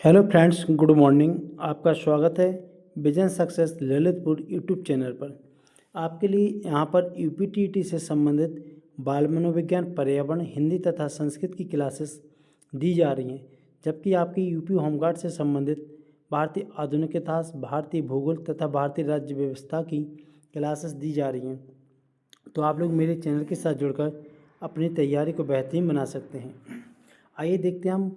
Hello friends, good morning. आपका स्वागत है vision success Lalitpur YouTube channel पर। आपके लिए यहाँ पर यूपीटीईटी से संबंधित बाल मनोविज्ञान, पर्यावरण, हिंदी तथा संस्कृत की क्लासेस दी जा रही हैं, जबकि आपकी यूपी होमगार्ड से संबंधित भारतीय आधुनिक इतिहास, भारतीय भूगोल तथा भारतीय राज्य व्यवस्था की क्लासेस दी जा रही हैं। तो आप लोग मेरे चैनल के साथ जुड़कर अपनी तैयारी को बेहतरीन बना सकते हैं। आइए देखते हैं, हम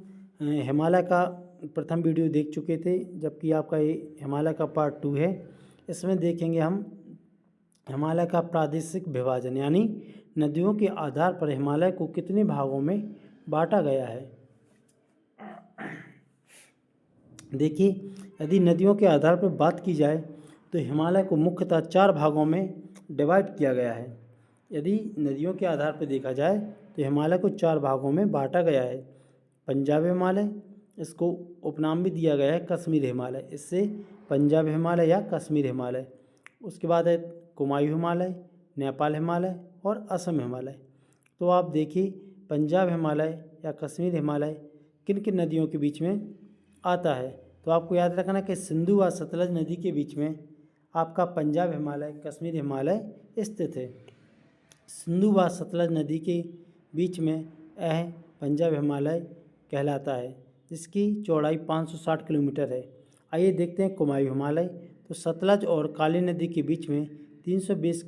हिमालय का प्रथम वीडियो देख चुके थे, जबकि आपका ये हिमालय का पार्ट 2 है। इसमें देखेंगे हम हिमालय का प्रादेशिक विभाजन, यानी नदियों के आधार पर हिमालय को कितने भागों में बांटा गया है। देखिए, यदि नदियों के आधार पर बात की जाए तो हिमालय को मुख्यतः 4 भागों में डिवाइड किया गया है। यदि नदियों के आधार पर देखा जाए तो हिमालय को 4 भागों में बांटा गया है। पंजाब हिमालय, इसको उपनाम भी दिया गया है कश्मीर हिमालय, इससे पंजाब हिमालय या कश्मीर हिमालय। उसके बाद है कुमायूं हिमालय, नेपाल हिमालय और असम हिमालय। तो आप देखिए, पंजाब हिमालय या कश्मीर हिमालय किन किन नदियों के बीच में आता है। तो आपको याद रखना कि सिंधु व सतलज नदी के बीच में आपका पंजाब हिमालय, कश्मीर हिमालय स्थित है। सिंधु व सतलज नदी के बीच में यह पंजाब हिमालय कहलाता है, जिसकी चौड़ाई 560 किलोमीटर है। आइए देखते हैं कुमायूं हिमालय। तो सतलज और काली नदी के बीच में 320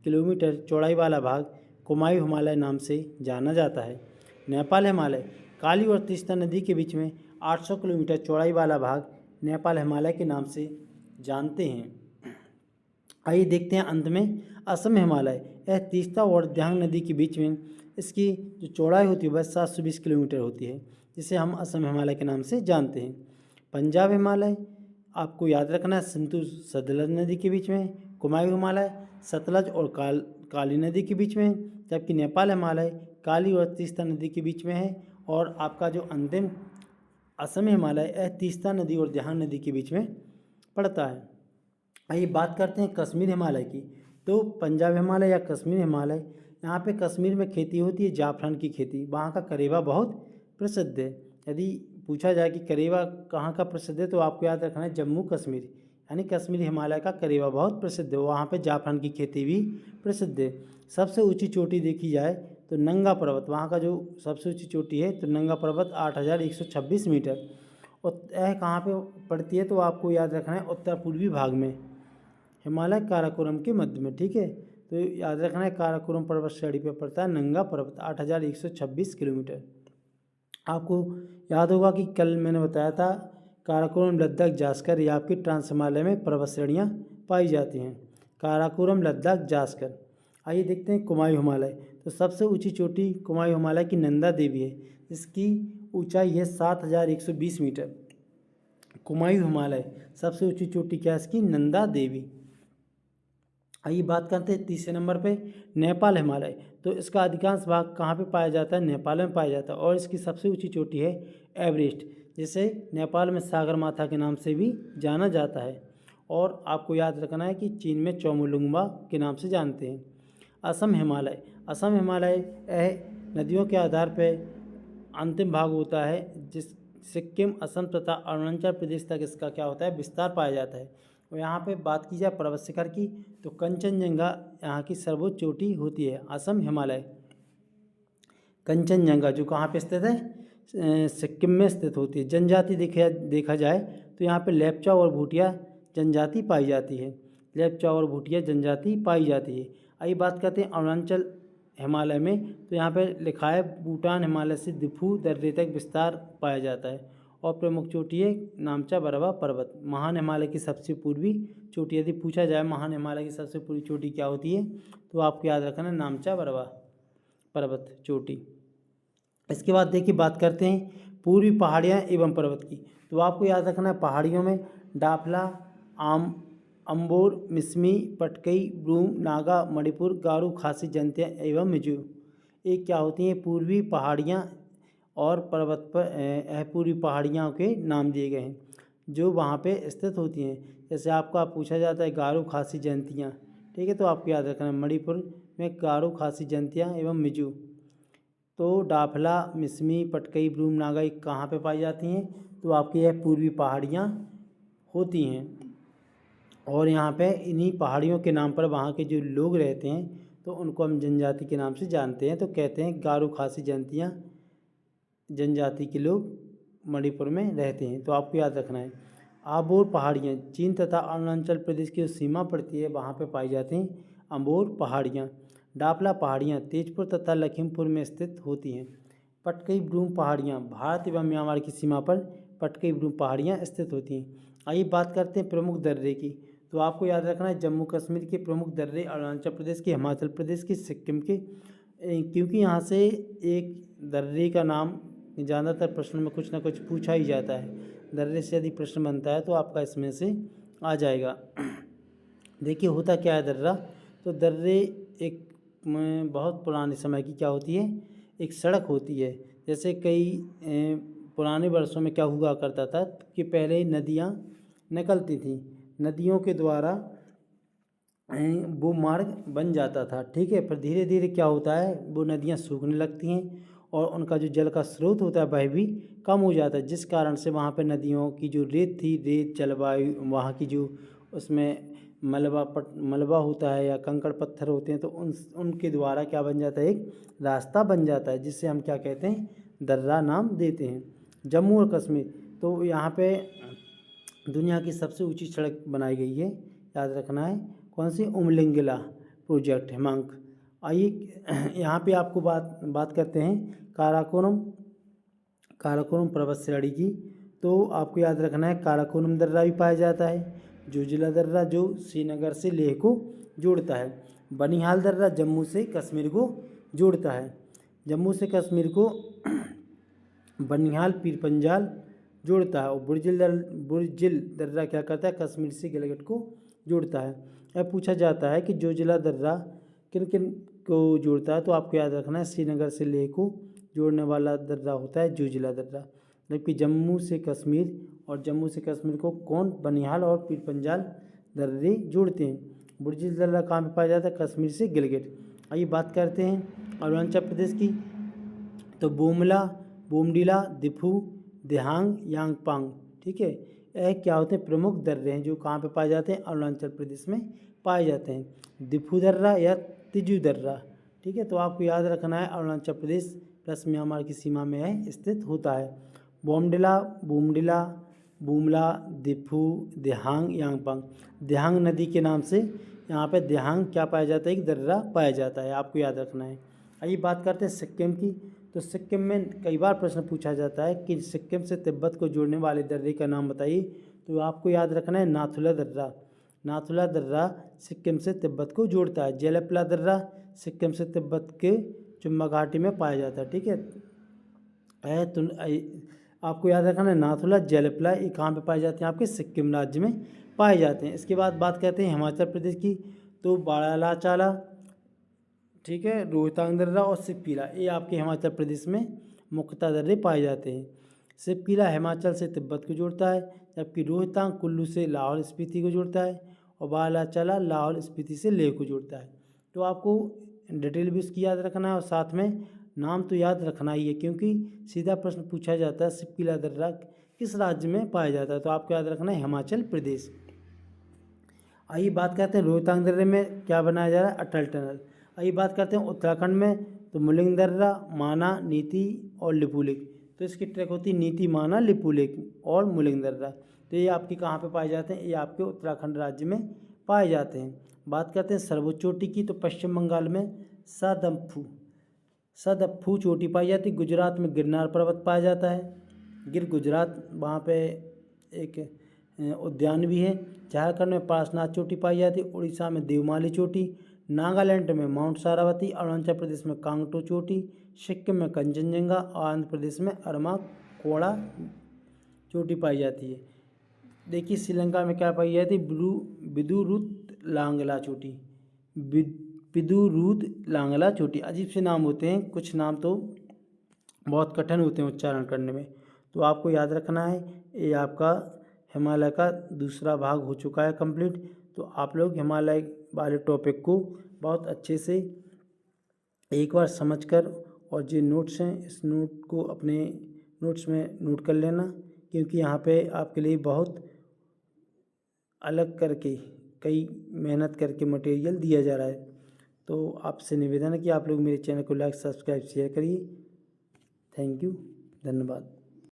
किलोमीटर चौड़ाई वाला भाग कुमायूं हिमालय नाम से जाना जाता है। नेपाल हिमालय, काली और तीस्ता नदी के बीच में 800 किलोमीटर चौड़ाई वाला भाग नेपाल हिमालय के नाम से जानते हैं। आइए देखते हैं अंत में असम हिमालय। यह तीस्ता और दियांग नदी के बीच में इसकी जो चौड़ाई होती है वह 720 किलोमीटर होती है, जिसे हम असम हिमालय के नाम से जानते हैं। पंजाब हिमालय आपको याद रखना है सिंधु सतलज नदी के बीच में, कुमायूं हिमालय सतलज और काली नदी के बीच में, जबकि नेपाल हिमालय काली और तीस्ता नदी के बीच में है। और आपका जो अंतिम असम हिमालय यह तीस्ता नदी और दियांग नदी के बीच में पड़ता है। आइए बात करते हैं कश्मीर हिमालय की। तो पंजाब हिमालय या कश्मीर हिमालय, यहाँ पे कश्मीर में खेती होती है जाफरान की खेती। वहाँ का करेवा बहुत प्रसिद्ध है। यदि पूछा जाए कि करेवा कहाँ का प्रसिद्ध है, तो आपको याद रखना है जम्मू कश्मीर, यानी कश्मीर हिमालय का करेवा बहुत प्रसिद्ध है। वहाँ पे जाफरान की खेती भी प्रसिद्ध है। सबसे ऊंची चोटी देखी जाए तो नंगा पर्वत, वहाँ का जो सबसे ऊंची चोटी है तो नंगा पर्वत 8126 मीटर। और यह कहाँ पे पड़ती है, तो आपको याद रखना है उत्तर पूर्वी भाग में, हिमालय काराकोरम के मध्य में। ठीक है, तो याद रखना है काराकोरम पर्वत श्रेणी पर पड़ता है नंगा पर्वत 8126 किलोमीटर। आपको याद होगा कि कल मैंने बताया था काराकोरम, लद्दाख, जास्कर, ये आपकी ट्रांस हिमालय में पर्वत श्रेणियाँ पाई जाती हैं। काराकोरम, लद्दाख, जास्कर। आइए देखते हैं कुमायूं हिमालय। तो सबसे ऊंची चोटी कुमायूं हिमालय की नंदा देवी है, जिसकी ऊंचाई है 7120 मीटर। कुमायूं हिमालय सबसे ऊंची चोटी क्या है इसकी, नंदा देवी। आइए बात करते हैं तीसरे नंबर पे नेपाल हिमालय। तो इसका अधिकांश भाग कहाँ पे पाया जाता है, नेपाल में पाया जाता है। और इसकी सबसे ऊंची चोटी है एवरेस्ट, जिसे नेपाल में सागरमाथा के नाम से भी जाना जाता है। और आपको याद रखना है कि चीन में चौमुलुंगमा के नाम से जानते हैं। असम हिमालय, असम हिमालय नदियों के आधार पर अंतिम भाग होता है, जिस सिक्किम, असम तथा अरुणाचल प्रदेश तक इसका क्या होता है, विस्तार पाया जाता है। और यहाँ पे बात की जाए पर्वत शिखर की, तो कंचनजंगा यहाँ की सर्वोच्च चोटी होती है। असम हिमालय कंचनजंगा जो कहाँ पे स्थित है, सिक्किम में स्थित होती है। जनजाति देखा जाए तो यहाँ पे लेप्चा और भूटिया जनजाति पाई जाती है। लेप्चा और भूटिया जनजाति पाई जाती है। आइए बात करते हैं अरुणाचल हिमालय में। तो यहाँ पे लिखा है भूटान हिमालय से दिफू दर्रे तक विस्तार पाया जाता है। और प्रमुख चोटी है नामचा बरवा पर्वत। महान हिमालय की सबसे पूर्वी चोटी, यदि पूछा जाए महान हिमालय की सबसे पूर्वी चोटी क्या होती है, तो आपको याद रखना है नामचा बरवा पर्वत चोटी। इसके बाद देखिए बात करते हैं पूर्वी पहाड़ियाँ एवं पर्वत की। तो आपको याद रखना है पहाड़ियों में डाफला, अम्बोर, मिसमी, पटकई, ब्रूम, नागा, मणिपुर, गारो, खासी, जंतिया एवं मिजो, ये क्या होती हैं पूर्वी पहाड़ियाँ। और पर्वत पर पूर्वी पहाड़ियों के नाम दिए गए हैं जो वहाँ पे स्थित होती हैं। जैसे आपका पूछा जाता है गारो, खासी, जयंतियाँ, ठीक है, तो आपको याद रखना है मणिपुर में गारो, खासी, जयंतियाँ एवं मिजो। तो डाफला, मिसमी, पटकई, ब्रूम, नागा कहाँ पे पाई जाती हैं, तो आपकी यह पूर्वी पहाड़ियाँ होती हैं। और यहाँ पे इन्हीं पहाड़ियों के नाम पर वहाँ के जो लोग रहते हैं तो उनको हम जनजाति के नाम से जानते हैं। तो कहते हैं गारो खासी जनजाति के लोग मणिपुर में रहते हैं। तो आपको याद रखना है। आबोर पहाड़ियाँ चीन तथा अरुणाचल प्रदेश की जो सीमा पड़ती है वहाँ पे पाई जाती हैं अम्बोर पहाड़ियाँ। डापला पहाड़ियाँ तेजपुर तथा लखीमपुर में स्थित होती हैं। पटकई ब्रूम पहाड़ियाँ भारत एवं म्यांमार की सीमा पर पटकई ब्रूम पहाड़ियाँ स्थित होती हैं। आइए बात करते हैं प्रमुख दर्रे की। तो आपको याद रखना है जम्मू कश्मीर के प्रमुख दर्रे अरुणाचल प्रदेश के, हिमाचल प्रदेश के, सिक्किम के, क्योंकि यहाँ से एक दर्रे का नाम ज़्यादातर प्रश्न में कुछ ना कुछ पूछा ही जाता है। दर्रे से यदि प्रश्न बनता है तो आपका इसमें से आ जाएगा। देखिए होता क्या है दर्रा। तो दर्रे एक बहुत पुराने समय की क्या होती है, एक सड़क होती है। जैसे कई पुराने वर्षों में क्या हुआ करता था कि पहले नदियाँ निकलती थीं, नदियों के द्वारा वो मार्ग बन जाता था, ठीक है। पर धीरे धीरे क्या होता है, वो नदियाँ सूखने लगती हैं और उनका जो जल का स्रोत होता है वह भी कम हो जाता है, जिस कारण से वहाँ पे नदियों की जो रेत थी, रेत जलवायु वहाँ की जो उसमें मलबा होता है या कंकड़ पत्थर होते हैं, तो उनके द्वारा क्या बन जाता है, एक रास्ता बन जाता है, जिससे हम क्या कहते हैं, दर्रा नाम देते हैं। जम्मू और कश्मीर, तो यहाँ पे दुनिया की सबसे ऊंची सड़क बनाई गई है, याद रखना है। कौन सी, उमलिंगला प्रोजेक्ट हिमांक। आइए यहाँ पे आपको बात करते हैं काराकोरम पर्वत श्रेणी की। तो आपको याद रखना है काराकोरम दर्रा भी पाया जाता है, जोजिला दर्रा जो श्रीनगर से लेह को जोड़ता है, बनिहाल दर्रा जम्मू से कश्मीर को जोड़ता है, जम्मू से कश्मीर को बनिहाल पीर पंजाल जोड़ता है, और बुर्जिल दर्रा क्या करता है, कश्मीर से गिलगित को जोड़ता है। अब पूछा जाता है कि जोजिला दर्रा किन किन को जोड़ता है, तो आपको याद रखना है श्रीनगर से लेह को जोड़ने वाला दर्रा होता है जोजिला दर्रा। जबकि जम्मू से कश्मीर को कौन, बनिहाल और पीर पंजाल दर्रे जोड़ते हैं। बुर्जिल दर्रा कहाँ पे पाया जाता है, कश्मीर से गिलगित। आइए बात करते हैं अरुणाचल प्रदेश की। तो बोमडिला, दिफू, दिहांग, यांगपांग, ठीक है, यह क्या होते हैं, प्रमुख दर्रे हैं जो कहाँ पे पाए जाते हैं, अरुणाचल प्रदेश में पाए जाते हैं। दिफू दर्रा या तिजू दर्रा, ठीक है। तो आपको याद रखना है अरुणाचल प्रदेश प्लस म्यांमार की सीमा में है, स्थित होता है। बूमला, दिफू, दिहांग, यांगपांग। दिहांग नदी के नाम से यहाँ पे दिहांग क्या पाया जाता है, एक दर्रा पाया जाता है, आपको याद रखना है। आइए बात करते हैं सिक्किम की। तो सिक्किम में कई बार प्रश्न पूछा जाता है कि सिक्किम से तिब्बत को जोड़ने वाले दर्रे का नाम बताइए। तो आपको याद रखना है नाथुला दर्रा। नाथुला दर्रा सिक्किम से तिब्बत को जोड़ता है। जेलेपला दर्रा सिक्किम से तिब्बत के चुम्बा घाटी में पाया जाता है, ठीक है। तो आपको याद रखना है नाथुला, जेलेपला, ये कहाँ पे पाए जाते हैं, आपके सिक्किम राज्य में पाए जाते हैं। इसके बाद बात करते हैं हिमाचल प्रदेश की। तो बाड़ालाचाला, ठीक है, रोहतांग दर्रा और सिपकीला, ये आपके हिमाचल प्रदेश में मुख्यतः दर्रे पाए जाते हैं। सिपकीला हिमाचल से तिब्बत को जोड़ता है, जबकि रोहतांग कुल्लू से लाहौल स्पीति को जोड़ता है, और बाड़ालाचाला लाहौल स्पीति से लेह को जोड़ता है। तो आपको डिटेल भी उसकी याद रखना है और साथ में नाम तो याद रखना ही है, क्योंकि सीधा प्रश्न पूछा जाता है सिपकीला दर्रा किस राज्य में पाया जाता है, तो आपको याद रखना है हिमाचल प्रदेश। आइए बात करते हैं रोहतांग दर्रे में क्या बनाया जा रहा है, अटल टनल। आइए बात करते हैं उत्तराखंड में। तो मुलिंग दर्रा, माना, नीति और लिपुलेख। तो इसकी ट्रैक होती है नीति, माना, लिपुलेख और मुलिंग दर्रा। तो ये आपके कहाँ पे पाए जाते हैं, ये आपके उत्तराखंड राज्य में पाए जाते हैं। बात करते हैं सर्वोच्च चोटी की। तो पश्चिम बंगाल में सदफू चोटी पाई जाती है। गुजरात में गिरनार पर्वत पाया जाता है, गुजरात, वहाँ पे एक उद्यान भी है। झारखंड में पार्श्वनाथ चोटी पाई जाती है। उड़ीसा में देवमाली चोटी, नागालैंड में माउंट सारावती, अरुणाचल प्रदेश में कांगटो चोटी, सिक्किम में कंचनजंगा और आंध्र प्रदेश में अरमाकोड़ा चोटी पाई जाती है। देखिए श्रीलंका में क्या पाई जाती है, विदुरुत लांगला चोटी, विदुरुत लांगला चोटी। अजीब से नाम होते हैं, कुछ नाम तो बहुत कठिन होते हैं उच्चारण करने में, तो आपको याद रखना है। ये आपका हिमालय का दूसरा भाग हो चुका है कंप्लीट। तो आप लोग हिमालय वाले टॉपिक को बहुत अच्छे से एक बार समझकर और जो नोट्स हैं इस नोट को अपने नोट्स में नोट कर लेना क्योंकि यहाँ पे आपके लिए बहुत अलग करके कई मेहनत करके मटेरियल दिया जा रहा है। तो आपसे निवेदन है कि आप लोग मेरे चैनल को लाइक, सब्सक्राइब, शेयर करिए। थैंक यू, धन्यवाद।